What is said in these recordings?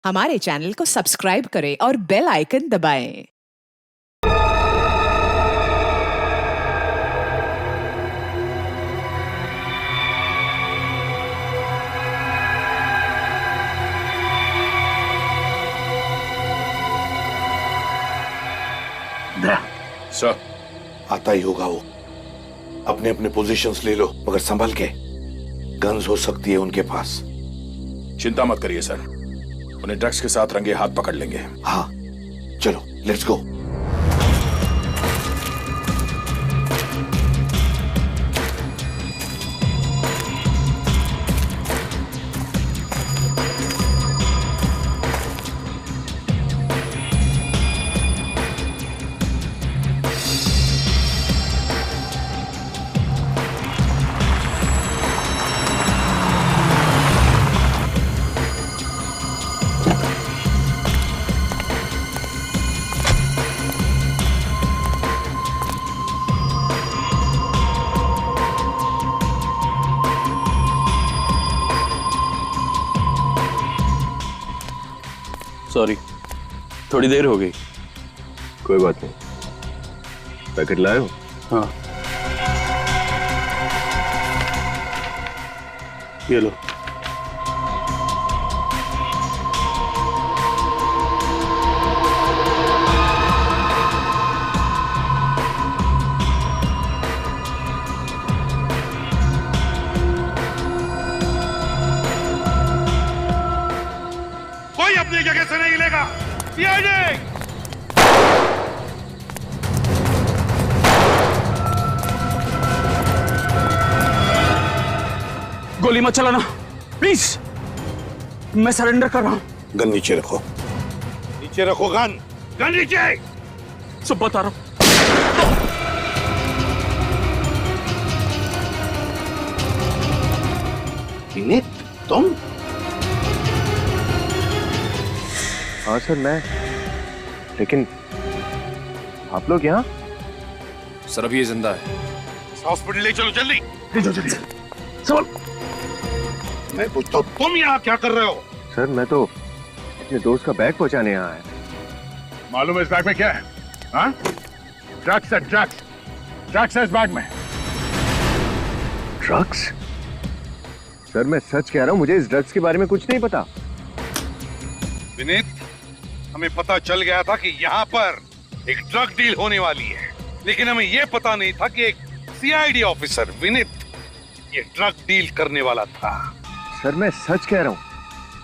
हमारे चैनल को सब्सक्राइब करें और बेल आइकन दबाएं। सर, आता ही होगा वो। अपने अपने पोजीशंस ले लो, मगर संभल के। गन्स हो सकती है उनके पास। चिंता मत करिए सर, उन्हें ड्रग्स के साथ रंगे हाथ पकड़ लेंगे। हाँ, चलो लेट्स गो। सॉरी, थोड़ी देर हो गई। कोई बात नहीं। पैकेट लाए हो? हाँ, ये लो। कोई अपनी जगह से नहीं हिलेगा। सीआईडी! गोली मत चलाना प्लीज, मैं सरेंडर कर रहा हूँ। गन नीचे रखो। नीचे रखो गन। गन नीचे। सब बता रहा हूँ। विनीत, तुम? हाँ सर, मैं। लेकिन आप लोग यहाँ? सर अभी ये जिंदा है। हॉस्पिटल ले चलो जल्दी। ले जाओ जल्दी। चल। मैं पूछता हूँ, तुम यहाँ क्या कर रहे हो? सर मैं तो अपने दोस्त का बैग पहुंचाने यहाँ आया। मालूम है इस बैग में क्या है? हाँ? ड्रग्स है, ड्रग्स। ड्रग्स है इस बैग में। ड्रग्स? सर मैं सच कह रहा हूँ, मुझे इस ड्रग्स के बारे में कुछ नहीं पता। विनीत, हमें पता चल गया था कि यहाँ पर एक ड्रग डील होने वाली है, लेकिन हमें यह पता नहीं था कि एक सीआईडी ऑफिसर विनीत ये ड्रग डील करने वाला था। सर मैं सच कह रहा हूँ,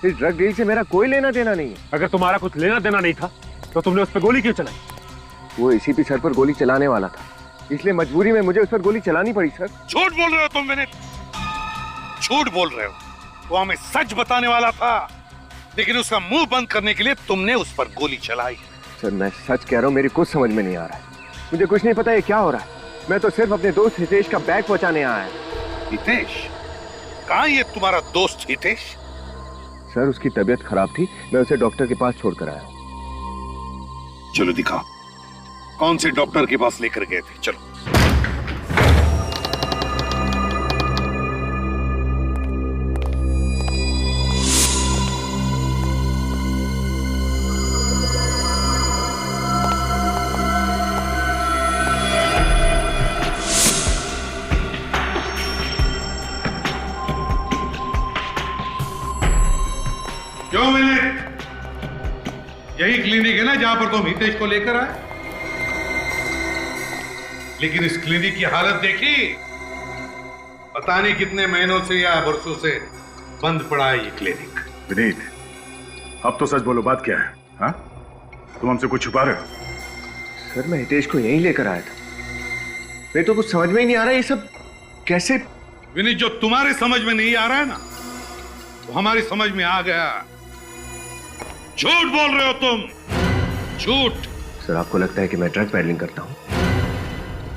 इस ड्रग डील से मेरा कोई लेना देना नहीं है। अगर तुम्हारा कुछ लेना देना नहीं था तो तुमने उस पर गोली क्यों चलाई? वो एसीपी सर पर गोली चलाने वाला था, इसलिए मजबूरी में मुझे उस पर गोली चलानी पड़ी। सर झूठ बोल रहे हो तुम विनीत, झूठ बोल रहे हो। वो हमें सच बताने वाला था, लेकिन उसका मुंह बंद करने के लिए तुमने उस पर गोली चलाई। सर मैं सच कह रहा हूँ, मेरी कुछ समझ में नहीं आ रहा है। मुझे कुछ नहीं पता ये क्या हो रहा है। मैं तो सिर्फ अपने दोस्त हितेश का बैग पहुंचाने आया। हितेश? कहाँ ये तुम्हारा दोस्त हितेश? सर उसकी तबीयत खराब थी, मैं उसे डॉक्टर के पास छोड़कर आया। चलो दिखाओ, कौन से डॉक्टर के पास लेकर गए थे? चलो। क्यों विनीत? यही क्लिनिक है ना जहां पर तुम हितेश को लेकर आए? लेकिन इस क्लिनिक की हालत देखी, पता नहीं कितने महीनों से या वर्षों से बंद पड़ा है ये क्लिनिक। विनीत, अब तो सच बोलो, बात क्या है? हाँ? तुम हमसे कुछ छुपा रहे हो? सर मैं हितेश को यहीं लेकर आया था। मेरे तो कुछ समझ में ही नहीं आ रहा ये सब कैसे। विनीत, जो तुम्हारे समझ में नहीं आ रहा है ना, वो हमारी समझ में आ गया। झूठ बोल रहे हो तुम, झूठ। सर आपको लगता है कि मैं ड्रग पेडलिंग करता हूँ?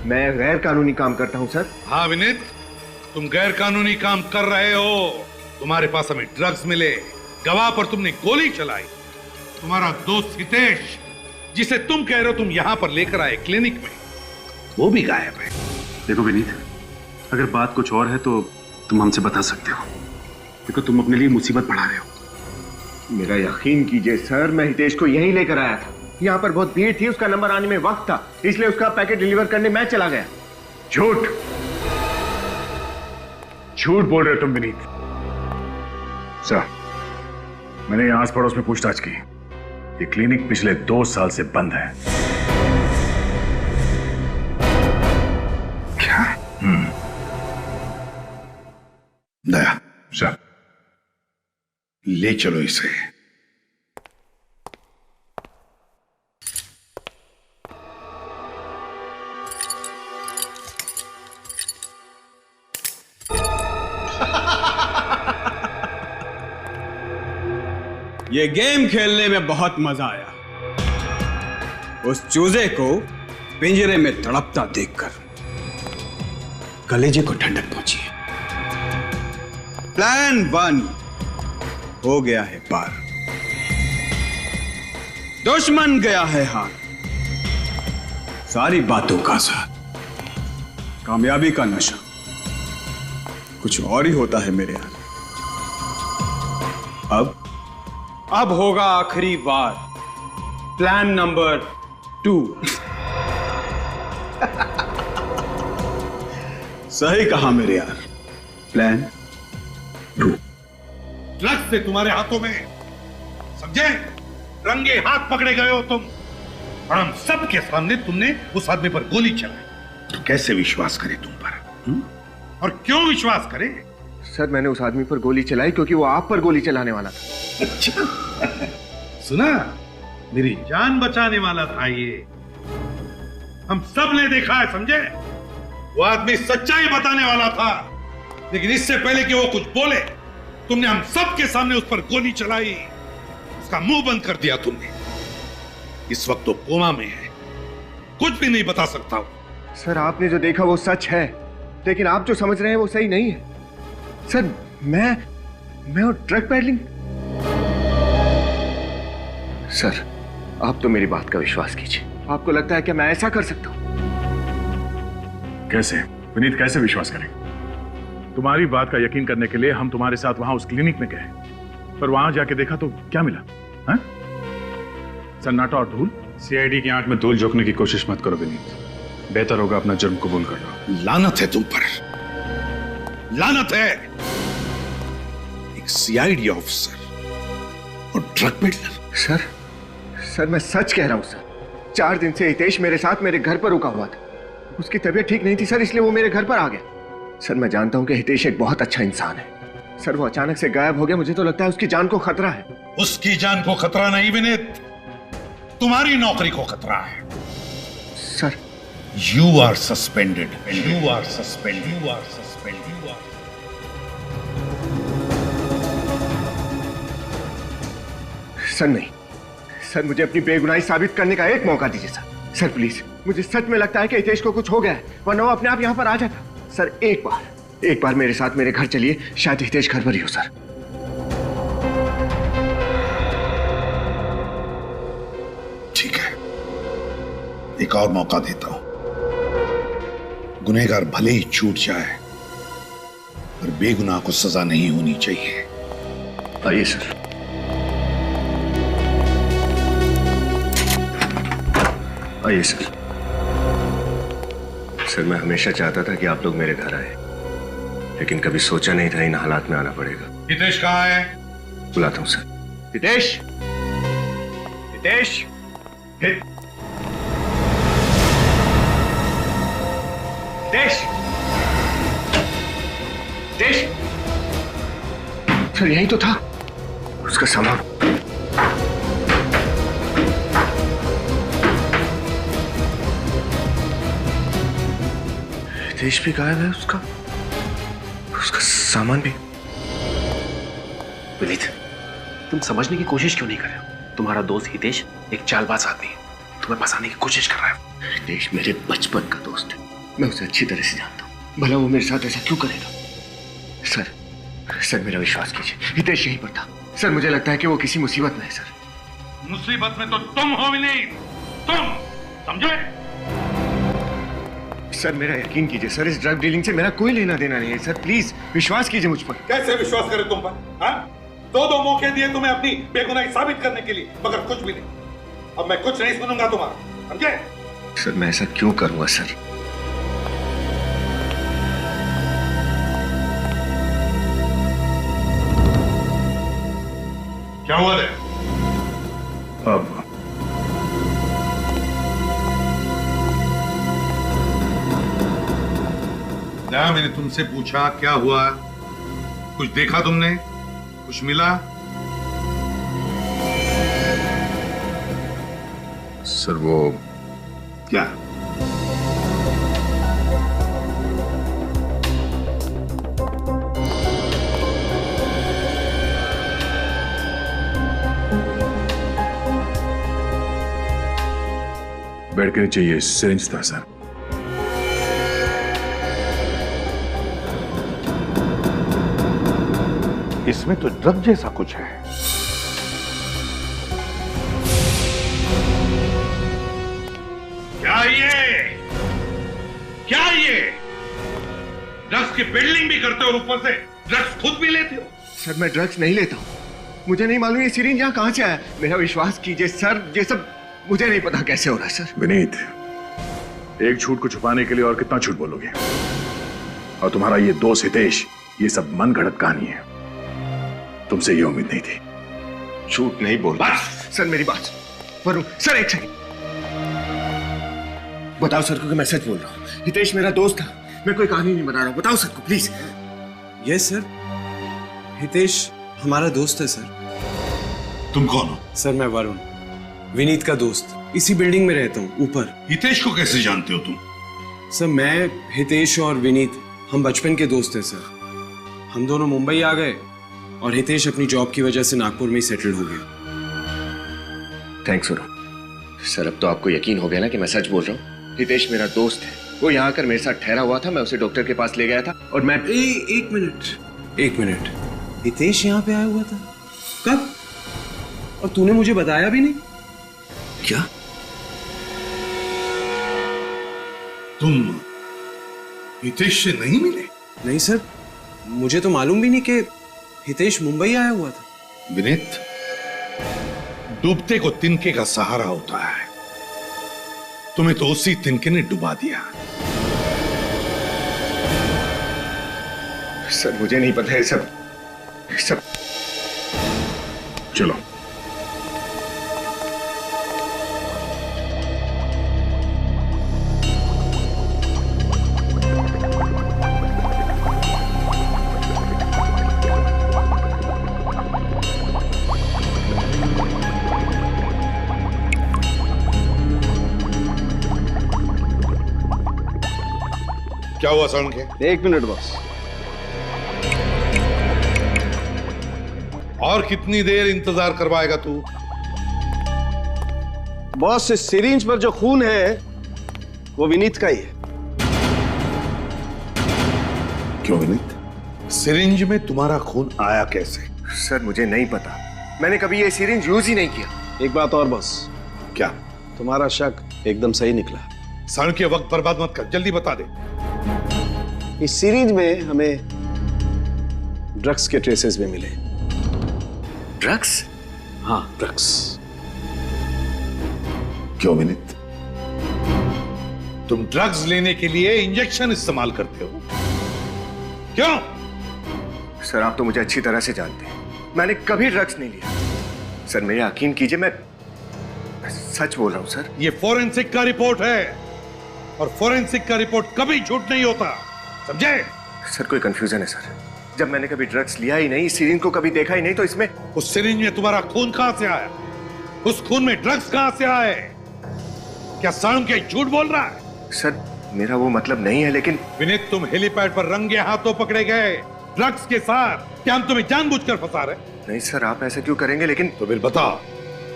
मैं गैर कानूनी काम करता हूँ सर। हाँ विनीत, तुम गैर कानूनी काम कर रहे हो। तुम्हारे पास हमें ड्रग्स मिले, गवाह पर तुमने गोली चलाई। तुम्हारा दोस्त हितेश, जिसे तुम कह रहे हो तुम यहां पर लेकर आए क्लिनिक में, वो भी गायब है। देखो विनीत, अगर बात कुछ और है तो तुम हमसे बता सकते हो। देखो तुम अपने लिए मुसीबत बढ़ा रहे हो। मेरा यकीन कीजिए सर, मैं हितेश को यहीं लेकर आया था। यहाँ पर बहुत भीड़ थी, उसका नंबर आने में वक्त था, इसलिए उसका पैकेट डिलीवर करने मैं चला गया। झूठ झूठ बोल रहे हो तुम विनीत। सर, मैंने यहां आस पड़ोस में पूछताछ की। ये क्लिनिक पिछले 2 साल से बंद है। क्या? दया, सर, ले चलो इसे। ये गेम खेलने में बहुत मजा आया। उस चूजे को पिंजरे में तड़पता देखकर कलेजे को ठंडक पहुंची है। प्लान 1 हो गया है पार, दुश्मन गया है हार। सारी बातों का साथ, कामयाबी का नशा कुछ और ही होता है मेरे यहाँ। अब होगा आखिरी बार, प्लान नंबर 2। सही कहा मेरे यार, प्लान 2। ड्रग्स से तुम्हारे हाथों में, समझे? रंगे हाथ पकड़े गए हो तुम, और हम सबके सामने तुमने उस आदमी पर गोली चलाई। तो कैसे विश्वास करे तुम पर? और क्यों विश्वास करे? सर, मैंने उस आदमी पर गोली चलाई क्योंकि वो आप पर गोली चलाने वाला था। अच्छा, सुना? मेरी जान बचाने वाला था ये। हम सब ने देखा है, समझे? वो आदमी सच्चाई बताने वाला था, लेकिन इससे पहले कि वो कुछ बोले, तुमने हम सब के सामने उस पर गोली चलाई। उसका मुंह बंद कर दिया तुमने। इस वक्त तो कोमा में है, कुछ भी नहीं बता सकता हूं। सर, आपने जो देखा वो सच है, लेकिन आप जो समझ रहे हैं वो सही नहीं है। सर, मैं और ड्रग पैडलिंग। सर, आप तो मेरी बात का विश्वास कीजिए। आपको लगता है कि मैं ऐसा कर सकता हूं? कैसे विनीत, कैसे विश्वास करें? तुम्हारी बात का यकीन करने के लिए हम तुम्हारे साथ वहां उस क्लिनिक में गए, पर वहां जाके देखा तो क्या मिला? हाँ? सन्नाटा और धूल। सीआईडी की आंख में धूल झोंकने की कोशिश मत करो विनीत, बेहतर होगा अपना जुर्म कबूल कर लो। लानत है तुम पर, लानत है। एक सीआईडी ऑफिसर और ड्रग पेडलर। सर, मैं सच कह रहा हूं सर। 4 दिन से हितेश मेरे साथ मेरे घर पर रुका हुआ था। उसकी तबीयत ठीक नहीं थी सर, इसलिए वो मेरे घर पर आ गया। सर, मैं जानता हूं कि हितेश एक बहुत अच्छा इंसान है। सर, वो अचानक से गायब हो गया, मुझे तो लगता है उसकी जान को खतरा है। उसकी जान को खतरा नहीं विनीत, तुम्हारी नौकरी को खतरा है। Sir, you are suspended, you are suspended, you are suspended, you are. Sir नहीं सर, मुझे अपनी बेगुनाही साबित करने का एक मौका दीजिए सर। सर प्लीज, मुझे सच में लगता है कि हितेश को कुछ हो गया है, वरना वो अपने आप यहाँ पर आ जाता। सर, एक बार मेरे साथ मेरे घर चलिए, शायद हितेश घर पर ही हो सर। ठीक है, एक और मौका देता हूं। गुनहगार भले ही छूट जाए, पर बेगुनाह को सजा नहीं होनी चाहिए। आइए सर। आइए सर। सर, मैं हमेशा चाहता था कि आप लोग मेरे घर आए, लेकिन कभी सोचा नहीं था इन हालात में आना पड़ेगा। हितेश कहाँ है? बुलाता हूं सर। हितेश, हितेश, हितेश, हितेश। सर, यही तो था उसका सामान। हितेश भी गायब है, उसका सामान भी। विनीत, तुम समझने की कोशिश क्यों नहीं कर रहे हो? तुम्हारा दोस्त हितेश एक चालबाज आदमी है, तुम्हें फंसाने की कोशिश कर रहा है। हितेश मेरे बचपन का दोस्त है, मैं उसे अच्छी तरह से जानता हूँ। भला वो मेरे साथ ऐसा क्यों करेगा? सर, मेरा विश्वास कीजिए, हितेश यहीं पर था। सर, मुझे लगता है कि वो किसी मुसीबत में है सर। मुसीबत में तो तुम हो विनीत, तुम समझे? सर, मेरा यकीन कीजिए सर, इस ड्रग डीलिंग से मेरा कोई लेना देना नहीं है सर। प्लीज विश्वास कीजिए मुझ पर। कैसे विश्वास करें तुम पर? हाँ? दो मौके दिए तुम्हें अपनी बेगुनाही साबित करने के लिए, मगर कुछ भी नहीं। अब मैं कुछ नहीं सुनूंगा तुम्हारा, समझे? सर मैं ऐसा क्यों करूंगा सर? क्या हुआ है? अब ना मैंने तुमसे पूछा क्या हुआ, कुछ देखा तुमने, कुछ मिला? सर वो क्या? बेड के नीचे ये सिरिंज था सर। इसमें तो ड्रग जैसा कुछ है। क्या ये ड्रग्स की बिल्डिंग भी करते हो और ऊपर से ड्रग्स खुद भी लेते हो? सर मैं ड्रग्स नहीं लेता हूँ, मुझे नहीं मालूम ये सिरिंज यहाँ कहाँ से आया। मेरा विश्वास कीजिए सर, ये सब मुझे नहीं पता कैसे हो रहा है सर। विनीत, एक झूठ को छुपाने के लिए और कितना झूठ बोलोगे? और तुम्हारा ये दोस्त हितेश, ये सब मन गढ़ंत कहानी है, तुमसे ये उम्मीद नहीं थी। झूठ नहीं बोल रहा सर, मेरी बात वरुण सर, एक सेकंड बताओ सर को कि मैं सच बोल रहा हूँ। हितेश मेरा दोस्त था, मैं कोई कहानी नहीं बना रहा हूँ, बताओ सर को प्लीज। यस सर, हितेश हमारा दोस्त है सर। तुम कौन हो? सर मैं वरुण, विनीत का दोस्त, इसी बिल्डिंग में रहता हूँ ऊपर। हितेश को कैसे जानते हो तुम? सर मैं, हितेश और विनीत हम बचपन के दोस्त हैं सर। हम दोनों मुंबई आ गए और हितेश अपनी जॉब की वजह से नागपुर में ही सेटल हो गया। थैंक्स वरुण। सर अब तो आपको यकीन हो गया ना कि मैं सच बोल रहा हूँ। हितेश मेरा दोस्त है, वो यहाँ आकर मेरे साथ ठहरा हुआ था, मैं उसे डॉक्टर के पास ले गया था और मैं एक मिनट, हितेश यहाँ पे आया हुआ था कब? और तूने मुझे बताया भी नहीं? क्या? तुम हितेश से नहीं मिले? नहीं सर, मुझे तो मालूम भी नहीं कि हितेश मुंबई आया हुआ था। विनीत, डूबते को तिनके का सहारा होता है, तुम्हें तो उसी तिनके ने डुबा दिया। सर मुझे नहीं पता है सब। चलो क्या हुआ सरण के? एक मिनट बस। और कितनी देर इंतजार करवाएगा तू? बॉस, इस सिरिंज पर जो खून है वो विनीत का ही है। क्यों विनीत? सिरिंज में तुम्हारा खून आया कैसे? सर मुझे नहीं पता, मैंने कभी ये सिरिंज यूज ही नहीं किया। एक बात और बॉस, क्या? तुम्हारा शक एकदम सही निकला। सरण के वक्त बर्बाद मत कर, जल्दी बता दे। इस सीरीज में हमें ड्रग्स के ट्रेसेस भी मिले। ड्रग्स? हाँ ड्रग्स। क्यों विनीत? तुम ड्रग्स लेने के लिए इंजेक्शन इस्तेमाल करते हो, क्यों? सर आप तो मुझे अच्छी तरह से जानते हैं, मैंने कभी ड्रग्स नहीं लिया। सर मेरा यकीन कीजिए, मैं सच बोल रहा हूं सर। ये फोरेंसिक का रिपोर्ट है और फोरेंसिक का रिपोर्ट कभी झूठ नहीं होता, समझे? सर कोई कंफ्यूजन है सर, जब मैंने कभी ड्रग्स लिया ही नहीं, इस सिरिंज को कभी देखा ही नहीं, तो इसमें उस सिरिंज में तुम्हारा खून कहां से आया? उस खून में ड्रग्स कहां से आए? क्या सरण के झूठ बोल रहा है? सर मेरा वो मतलब नहीं है, लेकिन विनीत तुम हेलीपैड पर रंगे हाथों पकड़े गए ड्रग्स के साथ, क्या हम तुम्हें जानबूझकर फंसा रहे? नहीं सर आप ऐसा क्यों करेंगे, लेकिन तो फिर बताओ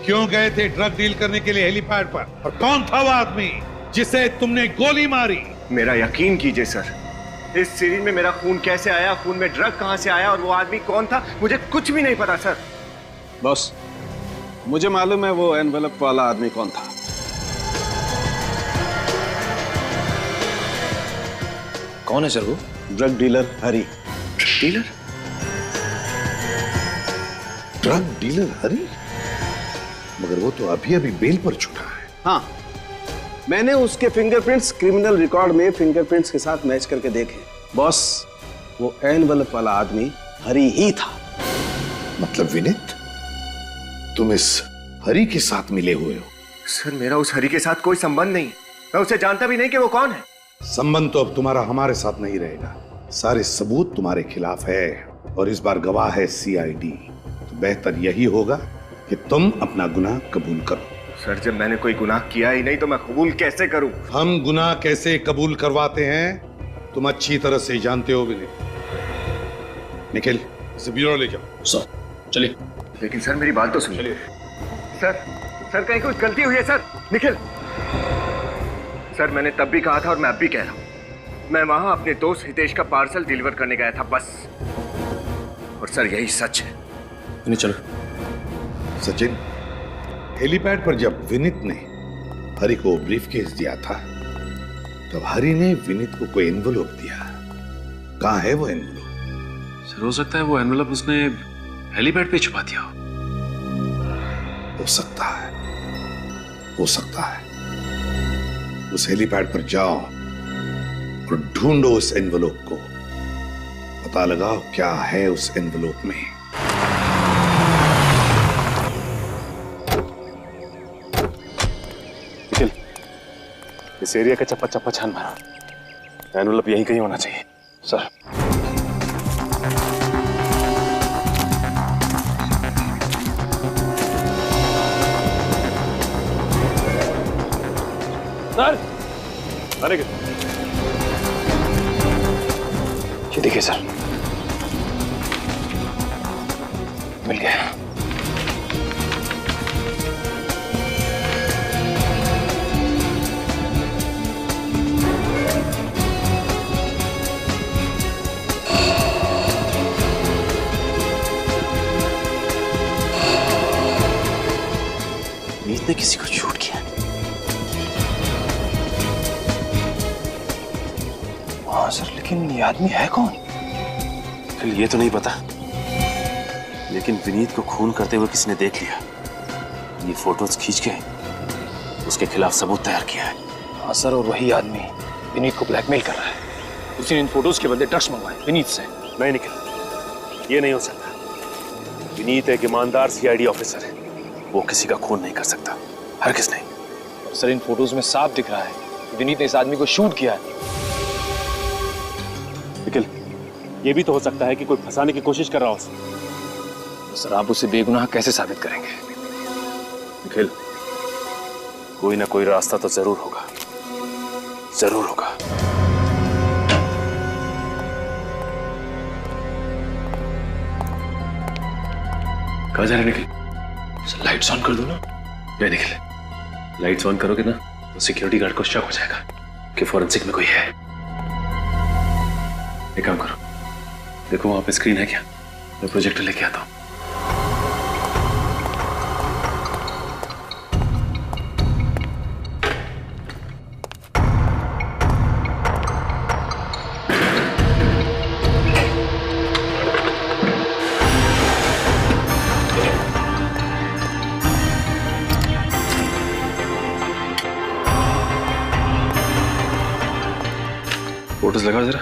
क्यों गए थे ड्रग डील करने के लिए हेलीपैड पर, और कौन था वो आदमी जिसे तुमने गोली मारी? मेरा यकीन कीजिए सर, इस सीरीज में मेरा खून कैसे आया, खून में ड्रग कहां से आया और वो आदमी कौन था, मुझे कुछ भी नहीं पता सर। बॉस मुझे मालूम है वो एनवेलप वाला आदमी कौन था। कौन है सर वो? ड्रग डीलर हरी। डीलर? ड्रग डीलर हरी? मगर वो तो अभी अभी बेल पर छूटा है। हाँ, मैंने उसके फिंगरप्रिंट्स क्रिमिनल रिकॉर्ड में फिंगरप्रिंट्स के साथ मैच करके देखे। बॉस, वो एनवलप वाला आदमी हरी ही था। मतलब विनीत, तुम इस हरी के साथ मिले हुए हो? सर, मेरा उस हरी के साथ कोई संबंध नहीं। मैं उसे जानता भी नहीं कि वो कौन है। संबंध तो अब तुम्हारा हमारे साथ नहीं रहेगा। सारे सबूत तुम्हारे खिलाफ है और इस बार गवाह है सीआईडी। तो बेहतर यही होगा कि तुम अपना गुनाह कबूल करो। सर, जब मैंने कोई गुनाह किया ही नहीं तो मैं कबूल कैसे करूं? हम गुनाह कैसे कबूल करवाते हैं तुम अच्छी तरह से जानते हो विनीत। निखिल, इसे ब्यूरो ले जाओ। सर चलिए। लेकिन सर, मेरी बात तो सुनिए। सर कहीं कुछ गलती हुई है सर? निखिल सर, मैंने तब भी कहा था और मैं अब भी कह रहा हूं, मैं वहां अपने दोस्त हितेश का पार्सल डिलीवर करने गया था, बस। और सर, यही सच है। नहीं चलो। सचिन, हेलीपैड पर जब विनीत ने हरी को ब्रीफकेस दिया था तब हरी ने विनीत को कोई एनवलप दिया। कहां है वो एनवलप? सर हो सकता है वो एनवलप उसने हेलीपैड पे छुपा दिया हो सकता है, हो सकता है। उस हेलीपैड पर जाओ और ढूंढो उस एनवलप को। पता लगाओ क्या है उस एनवलप में। निखिल, इस एरिया का चप्पा चप्पा छान मारो। एनवलप यहीं कहीं होना चाहिए। सर सर, अरे ये देखिए सर, मिल गया। मीत ने किसी को शूट किया। हाँ सर, लेकिन ये आदमी है कौन? फिर ये तो नहीं पता, लेकिन विनीत को खून करते हुए किसी ने देख लिया। ये फोटोज खींच के उसके खिलाफ सबूत तैयार किया है। हाँ सर, और वही आदमी विनीत को ब्लैकमेल कर रहा है। उसी ने इन फोटोज के बदले ड्रग्स मंगवाए विनीत से। नहीं निखिल, ये नहीं हो सकता। विनीत एक ईमानदार सीआईडी ऑफिसर है, वो किसी का खून नहीं कर सकता, हरगिज़ नहीं। सर, इन फोटोज में साफ दिख रहा है कि विनीत ने इस आदमी को शूट किया है। निखिल, ये भी तो हो सकता है कि कोई फंसाने की कोशिश कर रहा हो उसे। सर, आप उसे बेगुनाह कैसे साबित करेंगे? निखिल, कोई ना कोई रास्ता तो जरूर होगा, जरूर होगा। कहाँ जा रहे निखिल? सर, लाइट्स ऑन कर दो ना। नहीं निखिल, लाइट्स ऑन करोगे ना तो सिक्योरिटी गार्ड को शक हो जाएगा कि फॉरेंसिक में कोई है। एक काम करो, देखो वहां पे स्क्रीन है क्या? मैं प्रोजेक्टर लेके आता हूं। फोटोज लगाओ जरा।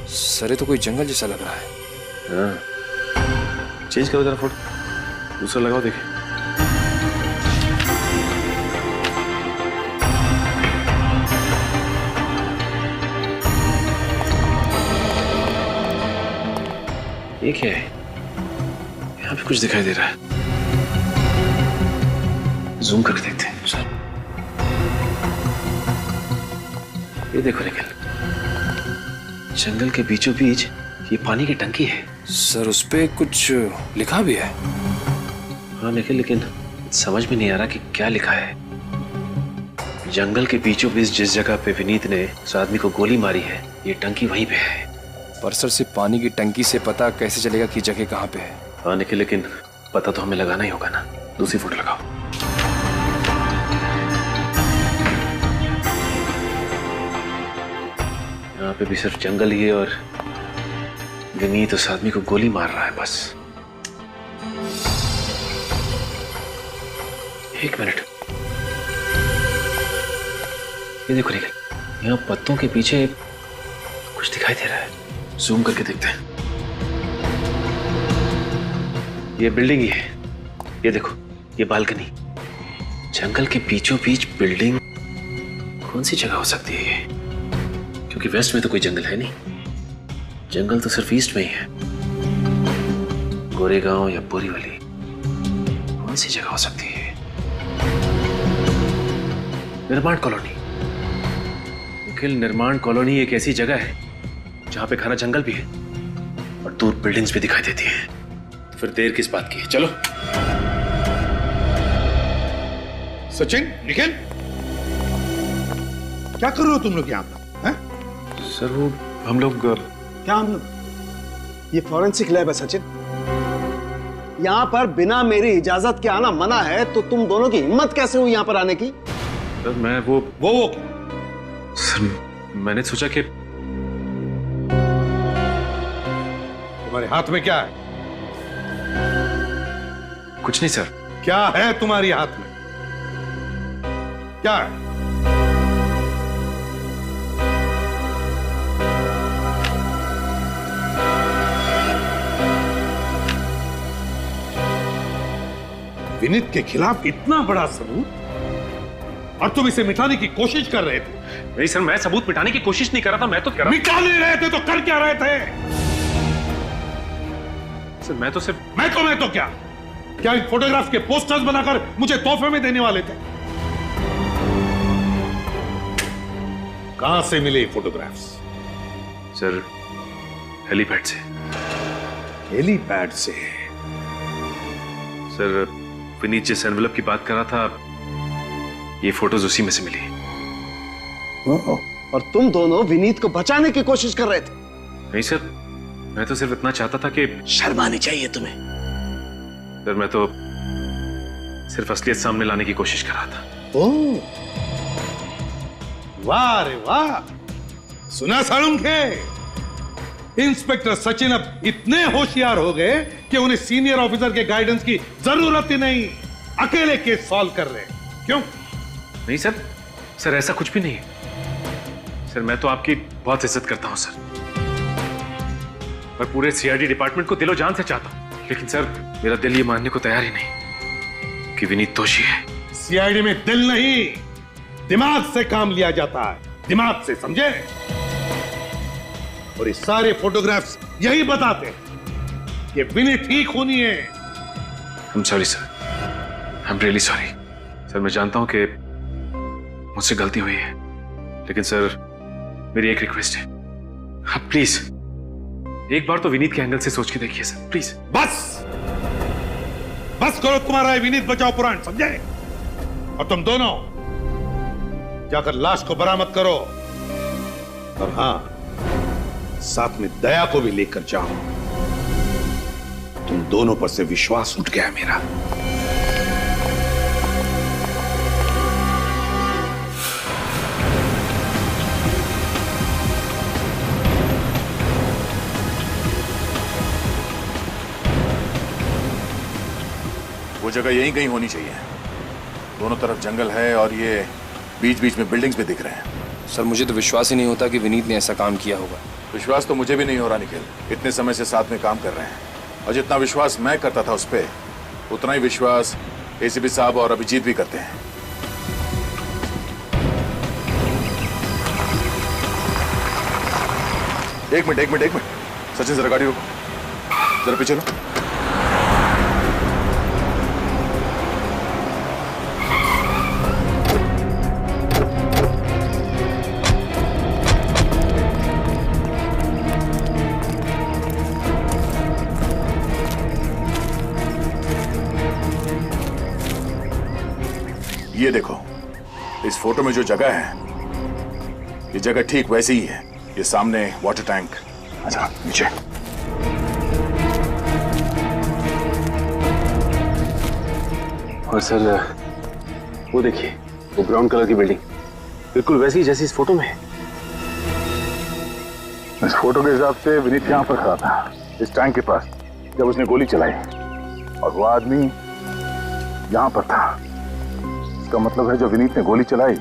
सर, ये तो कोई जंगल जैसा लग रहा है। हाँ, चेंज करो जरा फोटो, दूसरा लगाओ देखें। ये क्या है? यहाँ पे कुछ दिखाई दे रहा है, जूम करके देखते हैं। सर, ये देखो निखिल, जंगल के बीचों बीच ये पानी की टंकी है। सर, उस पे कुछ लिखा भी है। हाँ निखिल, लेकिन समझ में नहीं आ रहा कि क्या लिखा है। जंगल के बीचों बीच जिस जगह पे विनीत ने उस आदमी को गोली मारी है, ये टंकी वहीं पे है। पर सर, सिर्फ पानी की टंकी से पता कैसे चलेगा कि जगह कहाँ पे है? हाँ निखिल, लेकिन पता तो हमें लगाना ही होगा ना। दूसरी फोटो लगाओ। यहाँ पे भी सिर्फ जंगल ही है और विनीत उस आदमी को गोली मार रहा है बस। एक मिनट, ये देखो निखिल, यहाँ पत्तों के पीछे कुछ दिखाई दे रहा है। जूम करके देखते हैं। ये बिल्डिंग ही है, ये देखो, ये बालकनी। जंगल के बीचों बीच बिल्डिंग, कौन सी जगह हो सकती है ये? क्योंकि वेस्ट में तो कोई जंगल है नहीं, जंगल तो सिर्फ ईस्ट में ही है। गोरेगांव या बोरीवली, कौन सी जगह हो सकती है? निर्माण कॉलोनी। निखिल, निर्माण कॉलोनी एक ऐसी जगह है जहां पे घना जंगल भी है और दूर बिल्डिंग्स भी दिखाई देती हैं। तो फिर देर किस बात की है? चलो। सचिन, निखिल, क्या कर रहे हो तुम लोग यहाँ पर? हैं? सर वो हम लोग क्या हम लोग? ये फॉरेंसिक लैब है सचिन। यहाँ पर बिना मेरी इजाजत के आना मना है, तो तुम दोनों की हिम्मत कैसे हुई यहाँ पर आने की? सर मैं वो सर मैंने सोचा कि तुम्हारे हाथ में क्या है? कुछ नहीं सर। क्या है तुम्हारे हाथ में? क्या है? विनीत के खिलाफ इतना बड़ा सबूत और तुम इसे मिटाने की कोशिश कर रहे थे। नहीं सर, मैं सबूत मिटाने की कोशिश नहीं कर रहा था, मैं तो कर रहा मिटा नहीं रहे थे तो कर क्या रहे थे? सर मैं तो क्या इन फोटोग्राफ के पोस्टर्स बनाकर मुझे तोहफे में देने वाले थे? कहां से मिले ये फोटोग्राफ्स? सर हेलीपैड से। हेलीपैड से? सर विनीत जिस एनवेलप की बात कर रहा था, ये फोटोज उसी में से मिली। और तुम दोनों विनीत को बचाने की कोशिश कर रहे थे? नहीं सर, मैं तो सिर्फ इतना चाहता था कि शर्म आनी चाहिए तुम्हें। सर मैं तो सिर्फ असलियत सामने लाने की कोशिश कर रहा था। ओह, वाह रे वाह। सुना साळुंखे, इंस्पेक्टर सचिन अब इतने होशियार हो गए कि उन्हें सीनियर ऑफिसर के गाइडेंस की जरूरत ही नहीं, अकेले केस सॉल्व कर रहे हैं। क्यों? नहीं सर, सर ऐसा कुछ भी नहीं है। सर मैं तो आपकी बहुत इज्जत करता हूं सर, और पूरे सीआईडी डिपार्टमेंट को दिलो जान से चाहता हूं, लेकिन सर मेरा दिल ये मानने को तैयार ही नहीं कि विनीत दोषी है। सीआईडी में दिल नहीं, दिमाग से काम लिया जाता है, दिमाग से, समझे? और ये सारे फोटोग्राफ्स यही बताते हैं कि विनीत ही खूनी है। I am sorry sir, I am really sorry. Sir मैं जानता हूं कि मुझसे गलती हुई है, लेकिन सर मेरी एक रिक्वेस्ट है, आप प्लीज एक बार तो विनीत के एंगल से सोच के देखिए सर, प्लीज। बस करो तुम्हारा विनीत बचाओ पुराण, समझे? और तुम दोनों जाकर लाश को बरामद करो, और हां, साथ में दया को भी लेकर जाओ। तुम दोनों पर से विश्वास उठ गया मेरा। वो जगह यहीं कहीं होनी चाहिए। दोनों तरफ जंगल है और ये बीच बीच में बिल्डिंग्स भी दिख रहे हैं। सर मुझे तो विश्वास ही नहीं होता कि विनीत ने ऐसा काम किया होगा। विश्वास तो मुझे भी नहीं हो रहा निखिल। इतने समय से साथ में काम कर रहे हैं, और जितना विश्वास मैं करता था उस पर, उतना ही विश्वास एसीपी साहब और अभिजीत भी करते हैं। एक मिनट सचिन, जरा गाड़ी रोको, जरा पीछे लो। ये देखो, इस फोटो में जो जगह है, ये जगह ठीक वैसी ही है। ये सामने वाटर टैंक। अच्छा नीचे। और सर वो देखिए, वो ब्राउन कलर की बिल्डिंग बिल्कुल वैसी जैसी इस फोटो में है। इस फोटो के हिसाब से विनीत यहाँ पर खड़ा था, इस टैंक के पास, जब उसने गोली चलाई, और वो आदमी यहाँ पर था। इसका मतलब है जब विनीत ने गोली चलाई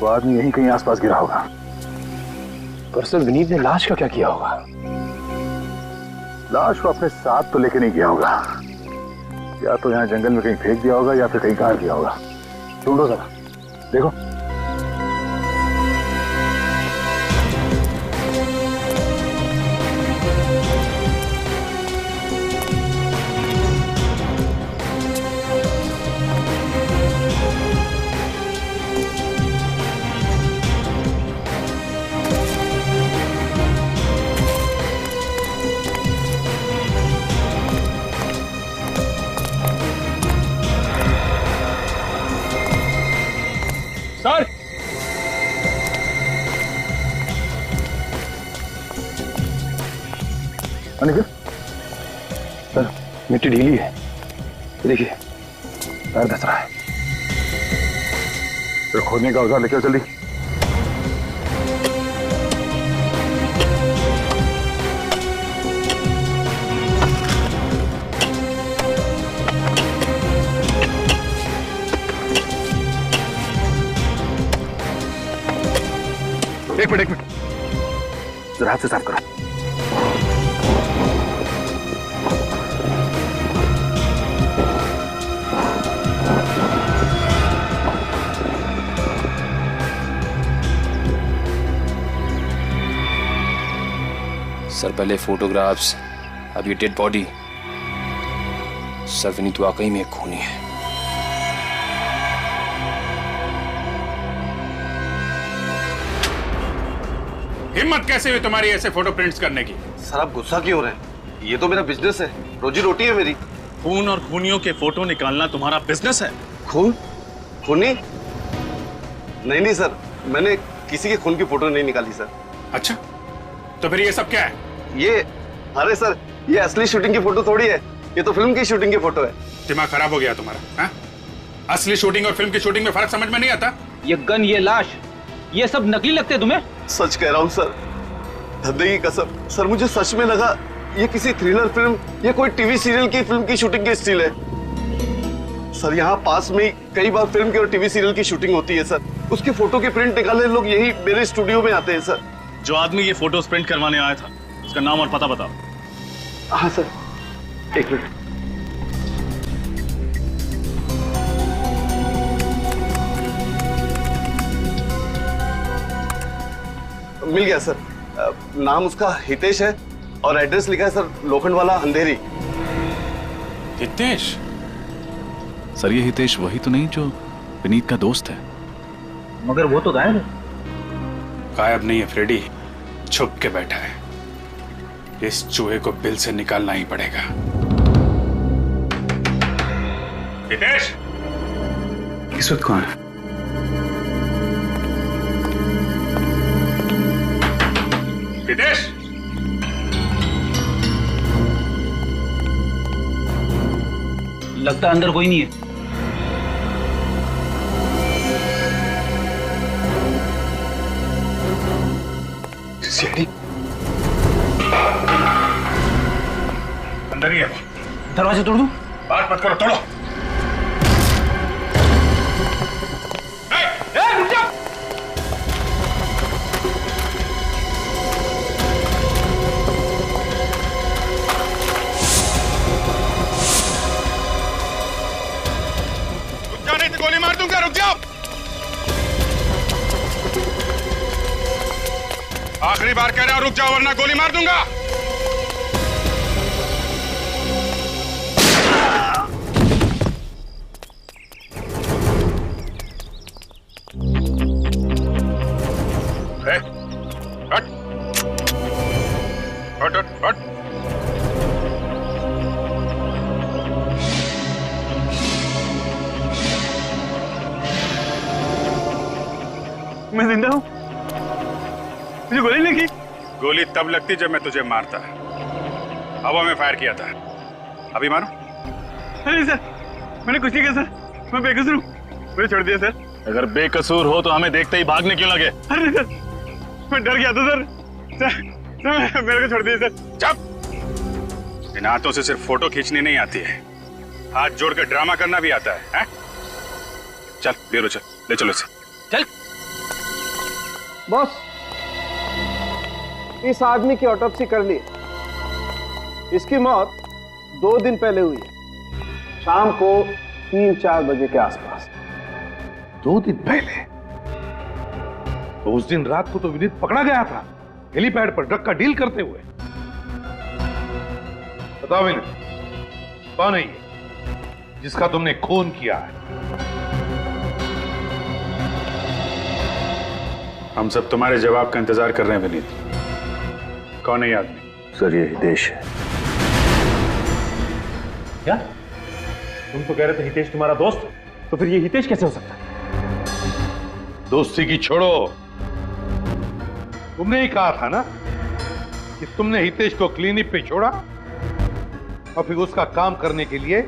तो आदमी यहीं कहीं आसपास गिरा होगा। पर सर विनीत ने लाश का क्या किया होगा? लाश को अपने साथ तो लेके नहीं गया होगा, या तो यहाँ जंगल में कहीं फेंक दिया होगा या फिर कहीं गाड़ दिया होगा। ढूंढो जरा, देखो। सर अनिकेत, सर मिट्टी ढीली है, देखिए पैर धस रहा है। फिर खोदने का औजार लेकर जल्दी। एक मिनट जरा हाथ से साफ करो। सर पहले फोटोग्राफ्स, अब ये डेड बॉडी। सर विनीत वाकई में एक खूनी है। हिम्मत कैसे हुई तुम्हारी ऐसे फोटो प्रिंट्स करने की? सर आप गुस्सा क्यों हो रहे हैं? ये तो मेरा बिजनेस है, रोजी रोटी है मेरी। खून और खूनियों के फोटो निकालना तुम्हारा बिजनेस है? खून? खूनी? नहीं सर, मैंने किसी के खून की फोटो नहीं निकाली सर। अच्छा, तो फिर ये सब क्या है? ये, अरे सर, ये असली शूटिंग की फोटो थोड़ी है, ये तो फिल्म की शूटिंग की फोटो है। दिमाग खराब हो गया तुम्हारा? हाँ? असली शूटिंग और फिल्म की शूटिंग में फर्क समझ में नहीं आता? ये गन, ये लाश, ये सब नकली लगते हैं तुम्हें? सच कह रहा हूँ सर, धंधे की कसम। सर मुझे सच में लगा ये किसी थ्रिलर फिल्म या कोई टीवी सीरियल की फिल्म की शूटिंग की स्टिल है। सर यहाँ पास में कई बार फिल्म की और टीवी सीरियल की शूटिंग होती है सर, उसके फोटो के प्रिंट निकालने लोग यही मेरे स्टूडियो में आते हैं सर। जो आदमी ये फोटोज प्रिंट करवाने आया था, उसका नाम और पता बताओ। हाँ सर, एक मिनट। मिल गया सर, नाम उसका हितेश है और एड्रेस लिखा है सर लोखंडवाला अंधेरी। हितेश? सर ये हितेश वही तो नहीं जो विनीत का दोस्त है? मगर वो तो गायब है। गायब नहीं है फ्रेडी, छुप के बैठा है। इस चूहे को बिल से निकालना ही पड़ेगा। हितेश, इस वक्त कौन है? हितेश, लगता है अंदर कोई नहीं है। सीढ़ी अंदर ही है। दरवाजा तोड़ दूं? बात मत करो, तोड़ो। रुक जा! रुक जा, नहीं तो गोली मार दूंगा। रुक जाओ। आखिरी बार कह रहा हूं, रुक जाओ वरना गोली मार दूंगा। हट हट हट हट। मैं जिंदा हूं, मुझे गोली लगी। गोली तब लगती जब मैं तुझे मारता। हवा में फायर किया था। अभी मारो। अरे सर, मैंने कुछ नहीं किया सर, मैं बेकसूर हूँ, मुझे छोड़ दिया सर। अगर बेकसूर हो तो हमें देखते ही भागने क्यों लगे? अरे सर, मैं डर गया था सर, सर मेरे को छोड़ दीजिए सर। चुप। इन हाथों से सिर्फ फोटो खींचनी नहीं आती है, हाथ जोड़कर ड्रामा करना भी आता है? चल ब्यूरो चल, ले चलो इसे। चल। बॉस, इस आदमी की ऑटोप्सी कर ली। इसकी मौत 2 दिन पहले हुई है, शाम को 3-4 बजे के आसपास। 2 दिन पहले? तो उस दिन रात को तो विनीत पकड़ा गया था हेलीपैड पर ड्रग का डील करते हुए। बताओ विनीत, कौन है ये जिसका तुमने खून किया है? हम सब तुम्हारे जवाब का इंतजार कर रहे हैं विनीत। कौन है ये आदमी? सर ये हितेश है। क्या? तुम तो कह रहे थे हितेश तुम्हारा दोस्त, तो फिर ये हितेश कैसे हो सकता है? दोस्ती की छोड़ो, तुमने ही कहा था ना कि तुमने हितेश को क्लिनिक पे छोड़ा और फिर उसका काम करने के लिए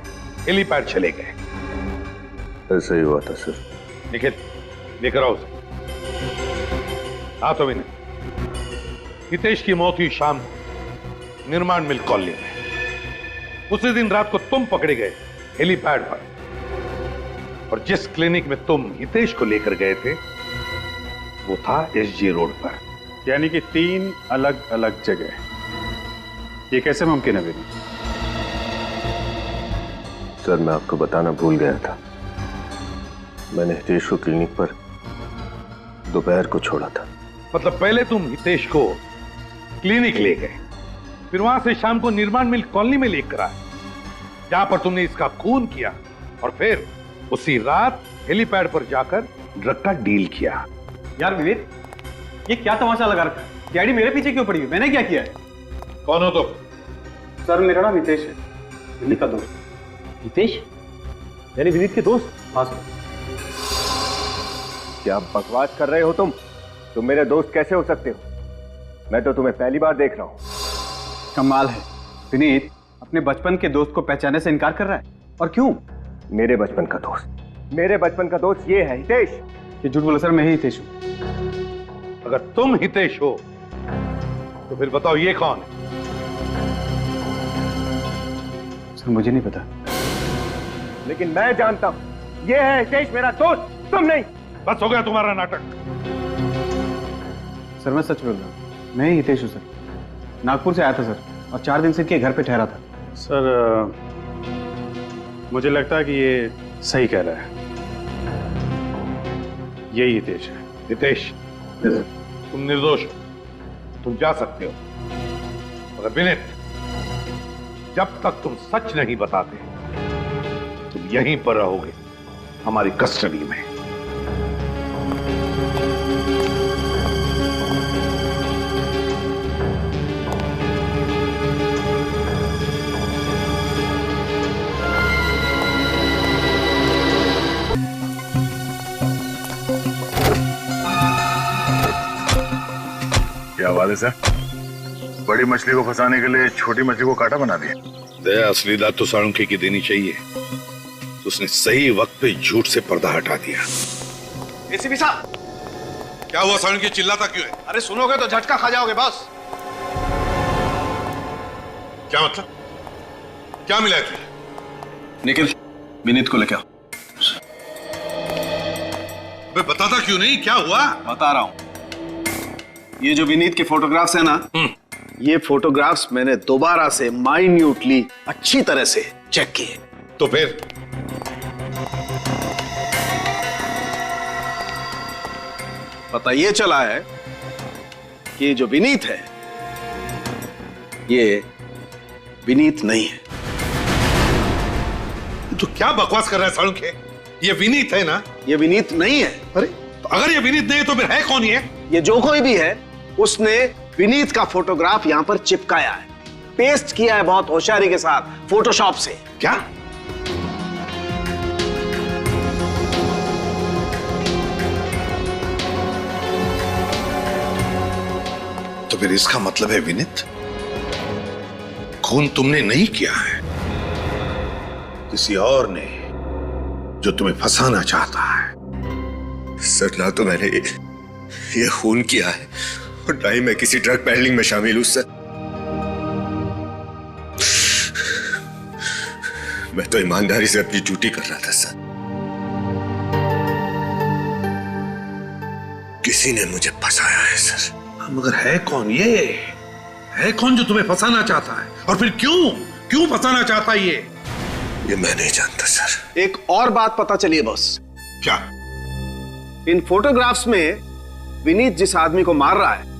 हेलीपैड चले गए। ऐसा ही हुआ था सर। निखिल, लेकर आओ उसे। हाँ तो विनय, हितेश की मौत हुई शाम को निर्माण मिल कॉलोनी में। उसी दिन रात को तुम पकड़े गए हेलीपैड पर, और जिस क्लिनिक में तुम हितेश को लेकर गए थे वो था एसजी रोड पर। यानी कि 3 अलग अलग जगह। ये कैसे मुमकिन है विनीत? सर मैं आपको बताना भूल गया था, मैंने हितेश को क्लिनिक पर दोपहर को छोड़ा था। मतलब पहले तुम हितेश को क्लिनिक ले गए, फिर वहां से शाम को निर्माण मिल कॉलोनी में लेकर आए जहां पर तुमने इसका खून किया, और फिर उसी रात हेलीपैड पर जाकर ड्रग का डील किया। यार विनीत, ये क्या तमाशा लगा रखा है? डैडी मेरे पीछे क्यों पड़ी हुई? मैंने क्या किया है? कौन हो तुम? सर मेरा नाम हितेश है, विनीत का दोस्त। हितेश यानी विनीत के दोस्त? हाँ सर। क्या बकवास कर रहे हो तुम मेरे दोस्त कैसे हो सकते हो? मैं तो तुम्हें पहली बार देख रहा हूं। कमाल है, विनीत अपने बचपन के दोस्त को पहचानने से इनकार कर रहा है। और क्यों? मेरे बचपन का दोस्त ये है हितेश। ये झूठ बोला सर, मैं ही हितेश हूं। अगर तुम हितेश हो तो फिर बताओ ये कौन है? सर मुझे नहीं पता। लेकिन मैं जानता हूं, ये है हितेश मेरा दोस्त, तुम नहीं। बस हो गया तुम्हारा नाटक। सर मैं सच बोल रहा हूँ, मैं ही हितेश हूँ सर। नागपुर से आया था सर, और 4 दिन से इनके घर पे ठहरा था। सर मुझे लगता है कि ये सही कह रहा है, यही हितेश है। हितेश, तुम निर्दोष हो, तुम जा सकते हो। मगर विनीत, जब तक तुम सच नहीं बताते तुम यहीं पर रहोगे, हमारी कस्टडी में। क्या बात है सर, बड़ी मछली को फंसाने के लिए छोटी मछली को कांटा बना दिया। दया असली दाद तो साळुंखे की देनी चाहिए, तो उसने सही वक्त पे झूठ से पर्दा हटा दिया। एसीपी साहब, क्या हुआ? साळुंखे चिल्लाता क्यों है? अरे सुनोगे तो झटका खा जाओगे बॉस। क्या मतलब? क्या मिला है तुझे? निखिल, विनीत को लेके आओ। बताता क्यों नहीं, क्या हुआ? बता रहा हूं। ये जो विनीत के फोटोग्राफ्स है ना, ये फोटोग्राफ्स मैंने दोबारा से माइन्यूटली अच्छी तरह से चेक किए। तो फिर पता ये चला है कि ये जो विनीत है ये विनीत नहीं है। तो क्या बकवास कर रहा है साळुंखे? ये विनीत है ना? ये विनीत नहीं है। अरे तो अगर ये विनीत नहीं है तो फिर है कौन ये? ये जो कोई भी है उसने विनीत का फोटोग्राफ यहां पर चिपकाया है, पेस्ट किया है बहुत होशियारी के साथ फोटोशॉप से। क्या? तो फिर इसका मतलब है विनीत, खून तुमने नहीं किया है, किसी और ने, जो तुम्हें फंसाना चाहता है। सर ना तो मैंने ये खून किया है और ना ही मैं किसी ड्रग पैडलिंग में शामिल हूं सर। मैं तो ईमानदारी से अपनी ड्यूटी कर रहा था सर। किसी ने मुझे फंसाया है सर। मगर है कौन ये? है कौन जो तुम्हें फंसाना चाहता है? और फिर क्यों फंसाना चाहता है ये मैं नहीं जानता सर। एक और बात पता चली है बॉस। क्या? इन फोटोग्राफ्स में विनीत जिस आदमी को मार रहा है,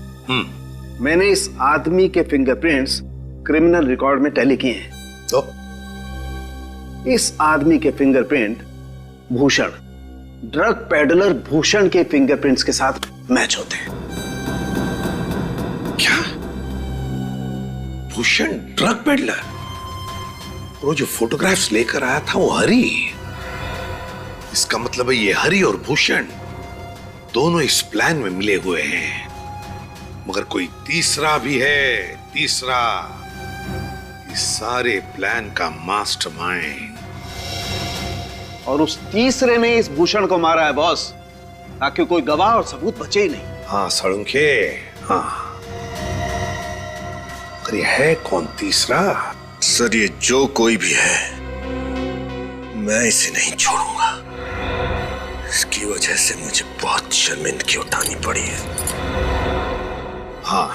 मैंने इस आदमी के फिंगरप्रिंट्स क्रिमिनल रिकॉर्ड में टैली किए हैं। तो इस आदमी के fingerprint Bhushan, drug peddler Bhushan के फिंगरप्रिंट्स के साथ मैच होते हैं। क्या? Bhushan drug peddler? वो जो फोटोग्राफ्स लेकर आया था वो हरी। इसका मतलब है ये हरी और भूषण दोनों इस प्लान में मिले हुए हैं। मगर कोई तीसरा भी है, तीसरा इस सारे प्लान का मास्टरमाइंड। और उस तीसरे ने इस भूषण को मारा है बॉस, ताकि कोई गवाह और सबूत बचे ही नहीं। हाँ सड़ुंखे, हाँ। अरे है कौन तीसरा? सर ये जो कोई भी है, मैं इसे नहीं छोड़ूंगा। इसकी वजह से मुझे बहुत शर्मिंदगी उठानी पड़ी है। हाँ,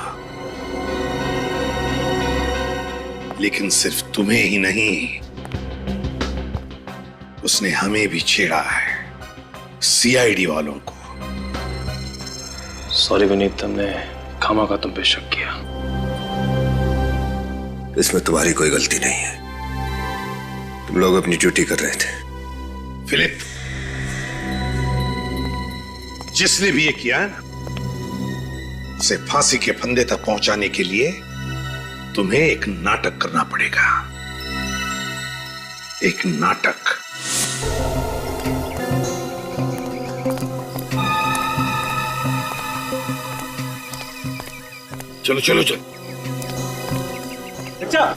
लेकिन सिर्फ तुम्हें ही नहीं, उसने हमें भी छेड़ा है, सीआईडी वालों को। सॉरी विनीत, हमने खामखा तुम पे शक किया। इसमें तुम्हारी कोई गलती नहीं है। तुम लोग अपनी ड्यूटी कर रहे थे। फिलिप, जिसने भी ये किया है ना, उसे फांसी के फंदे तक पहुंचाने के लिए तुम्हें एक नाटक करना पड़ेगा। एक नाटक। चलो चलो चलो। अच्छा,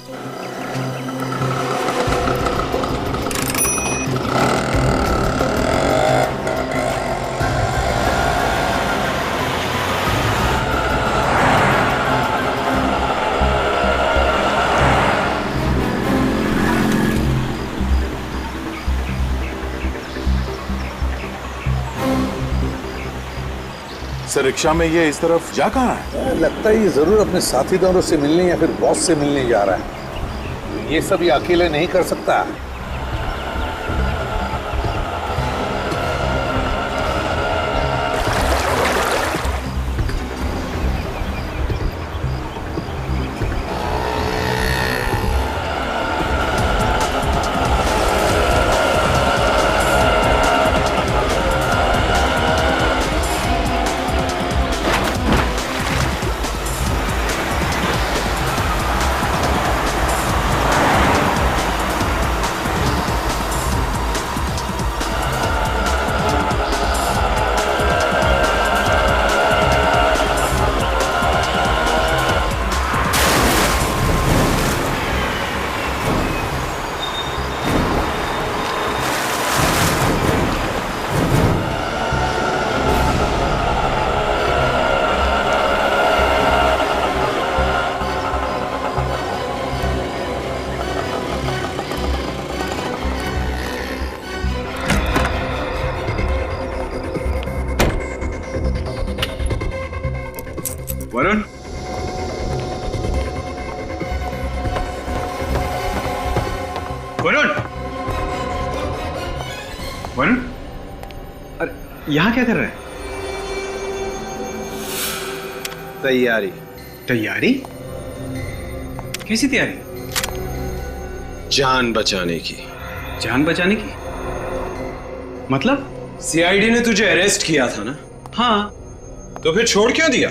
सर रिक्शा में ये इस तरफ जा कहाँ है? लगता है ये जरूर अपने साथीदारों से मिलने या फिर बॉस से मिलने जा रहा है। ये सब ये अकेले नहीं कर सकता। वरुण, वरुण, वरुण, अरे यहां क्या कर रहा है? तैयारी। तैयारी? कैसी तैयारी? जान बचाने की। जान बचाने की? मतलब? सीआईडी ने तुझे अरेस्ट किया था ना? हाँ। तो फिर छोड़ क्यों दिया?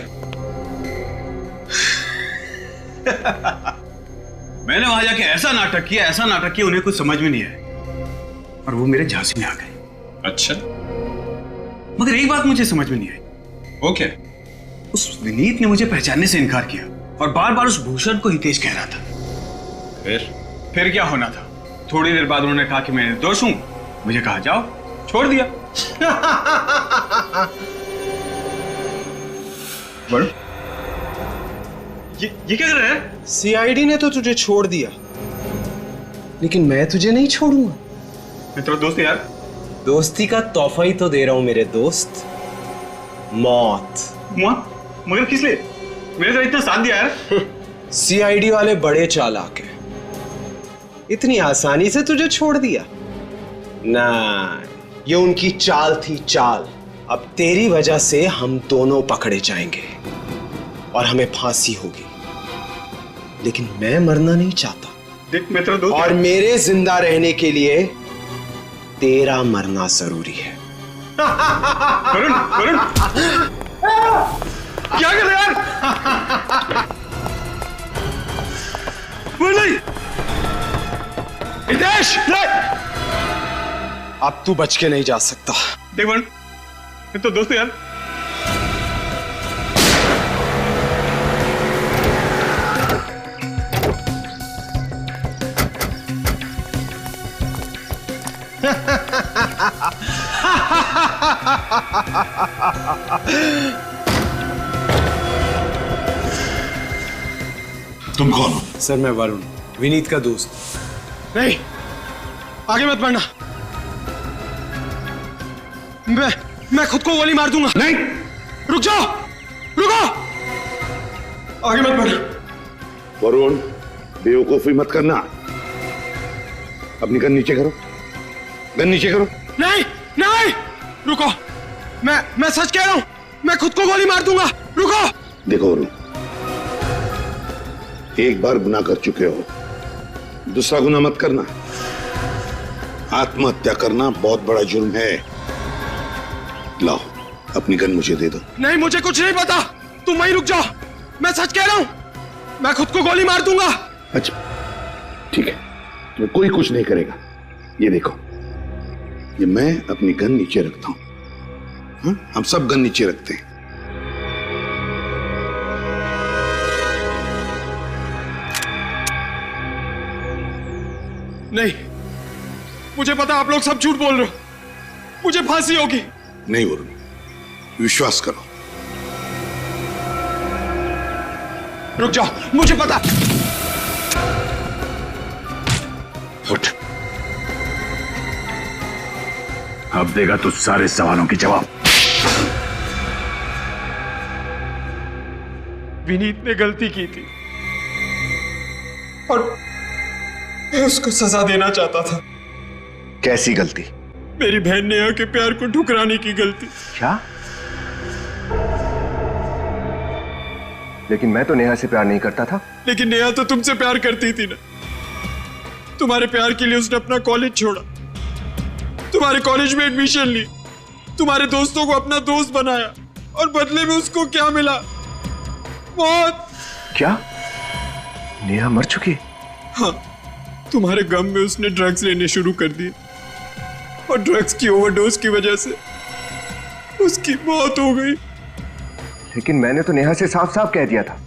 मैंने वहां जाके ऐसा नाटक किया उन्हें कुछ समझ में नहीं आया और वो मेरे झांसी में आ गए। अच्छा, मगर एक बात मुझे समझ में नहीं आई। वो क्या? उस विनीत ने मुझे पहचानने से इनकार किया और बार बार उस भूषण को हितेश कह रहा था। फिर क्या होना था? थोड़ी देर बाद उन्होंने कहा कि मैं निर्दोष हूं। मुझे कहा जाओ, छोड़ दिया। ये क्या कर रहा है? सीआईडी ने तो तुझे छोड़ दिया, लेकिन मैं तुझे नहीं छोड़ूंगा। मैं तेरा दोस्त है यार। दोस्ती का तोहफा ही तो दे रहा हूं मेरे दोस्त, मौत। मौत? मगर किस लिए? मेरे तो इतना साथ दिया यार। सीआईडी वाले बड़े चालाक हैं, इतनी आसानी से तुझे छोड़ दिया ना। ये उनकी चाल थी, चाल। अब तेरी वजह से हम दोनों पकड़े जाएंगे और हमें फांसी होगी, लेकिन मैं मरना नहीं चाहता। देख मैं तेरा दोस्त, और मेरे जिंदा रहने के लिए तेरा मरना जरूरी है। वरुण, वरुण, क्या कर रहे यार? नहीं, हितेश, अब तू बच के नहीं जा सकता। देख वरुण, मैं तो दोस्त है यार। तुम कौन हो? सर मैं वरुण, विनीत का दोस्त। नहीं, आगे मत बढ़ना। मैं खुद को गोली मार दूंगा। नहीं, रुक जाओ, रुको, आगे मत बढ़ना। वरुण, बेवकूफी मत करना। अपनी गन नीचे करो, गन नीचे करो। नहीं, नहीं, रुको, मैं सच कह रहा हूं, मैं खुद को गोली मार दूंगा। रुको। देखो वरुण, एक बार गुनाह कर चुके हो, दूसरा गुनाह मत करना। आत्महत्या करना बहुत बड़ा जुर्म है। लाओ, अपनी गन मुझे दे दो। नहीं, मुझे कुछ नहीं पता, तुम वहीं रुक जाओ। मैं सच कह रहा हूं, मैं खुद को गोली मार दूंगा। अच्छा ठीक है, तुम्हें कोई कुछ नहीं करेगा। ये देखो, ये मैं अपनी गन नीचे रखता हूं। हम सब गन नीचे रखते हैं। नहीं, मुझे पता आप लोग सब झूठ बोल रहे हो, मुझे फांसी होगी। नहीं वरुण, विश्वास करो। रुक जाओ, मुझे पता। उठ। अब देगा तू सारे सवालों के जवाब। विनीत ने गलती की थी और मैं उसको सजा देना चाहता था। कैसी गलती? मेरी बहन नेहा के प्यार को ठुकराने की गलती। क्या? लेकिन मैं तो नेहा से प्यार नहीं करता था। लेकिन नेहा तो तुमसे प्यार करती थी ना। तुम्हारे प्यार के लिए उसने अपना कॉलेज छोड़ा, तुम्हारे कॉलेज में एडमिशन ली, तुम्हारे दोस्तों को अपना दोस्त बनाया, और बदले में उसको क्या मिला? मौत। क्या? नेहा मर चुकी? हाँ, तुम्हारे गम में उसने ड्रग्स लेने शुरू कर दिए और ड्रग्स की ओवरडोज की वजह से उसकी मौत हो गई। लेकिन मैंने तो नेहा से साफ साफ कह दिया था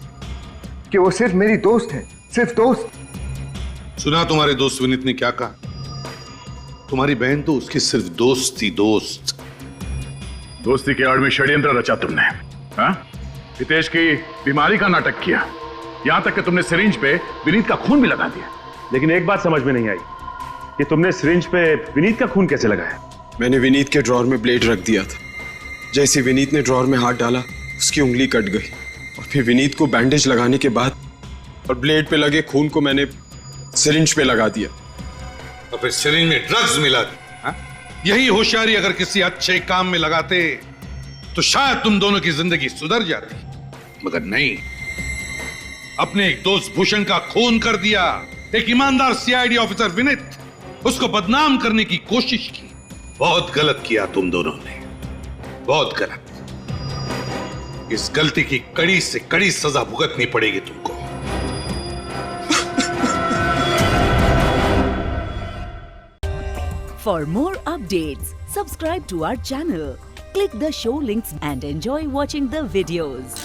कि वो सिर्फ मेरी दोस्त है, सिर्फ दोस्त। सुना तुम्हारे दोस्त विनीत ने क्या कहा? तुम्हारी बहन तो उसकी सिर्फ दोस्त थी, दोस्त। दोस्ती के आड़ में षड्यंत्र रचा तुमने, हाँ? हितेश की बीमारी का नाटक किया, यहां तक कि तुमने सिरिंज पे विनीत का खून भी लगा दिया। लेकिन एक बात समझ में नहीं आई कि तुमने सिरिंज पे विनीत का खून कैसे लगाया? मैंने विनीत के ड्रॉर में ब्लेड रख दिया था। जैसे विनीत ने ड्रॉर में हाथ डाला, उसकी उंगली कट गई, और फिर विनीत को बैंडेज लगाने के बाद और ब्लेड पे लगे खून को मैंने सिरिंज पे लगा दिया। और फिर सिरिंज में ड्रग्स मिला दी। यही होशियारी अगर किसी अच्छे काम में लगाते तो शायद तुम दोनों की जिंदगी सुधर जाती, मगर नहीं। अपने एक दोस्त भूषण का खून कर दिया, एक ईमानदार सीआईडी ऑफिसर विनीत, उसको बदनाम करने की कोशिश की। बहुत गलत किया तुम दोनों ने, बहुत गलत। इस गलती की कड़ी से कड़ी सजा भुगतनी पड़ेगी तुमको। For more updates, subscribe to our channel, click the show links and enjoy watching the videos.